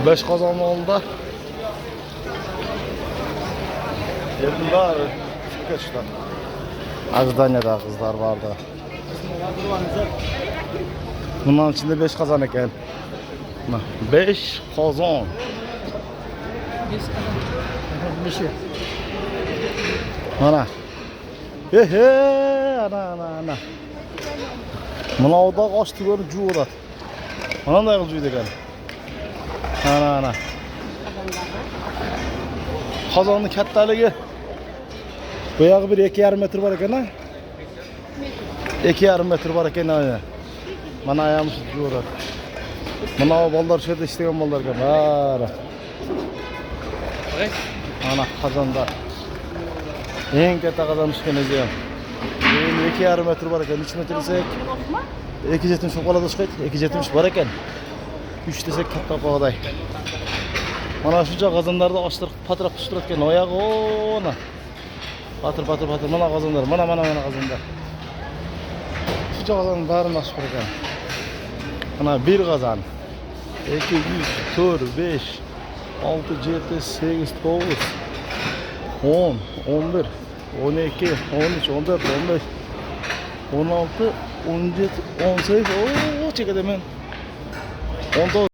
5 kazan oldu. Yerim var. Çıkışlar. Ajdanya'da kızlar vardı. Bunun içinde 5 kazan eken. 5 kazan. Ana. Ana. Mına da kaçtı görün cuğurat. Ana da yılcıydı gel. Ana. Kazanın kattaligi. Bu yağı bir 2,5 metre var eken ha? 2,5 metre var eken ha. Mana ayağımız cuğurat. Mına ballar şöyle işleyen ballar eken. Ana kazanda. En katta kazanmış keneziyem. 2,5 metre var eken, 3 metre desek 2,70 şokolada çıkaydı, 2,70 var eken 3 desek katta kovaday. Mana şunca kazanlarda açtırıp patırap piştirip eken oyağı ona. Patır mana kazanlar, mana kazanlar. Şunca kazanın barını açıp eken. Mana bir kazan 2, 3, 4, 5, 6, 7, 8, 9, 10, 11, 12, 13, 14, 15, 16, 17, 18, ooo çekedim ben. 19.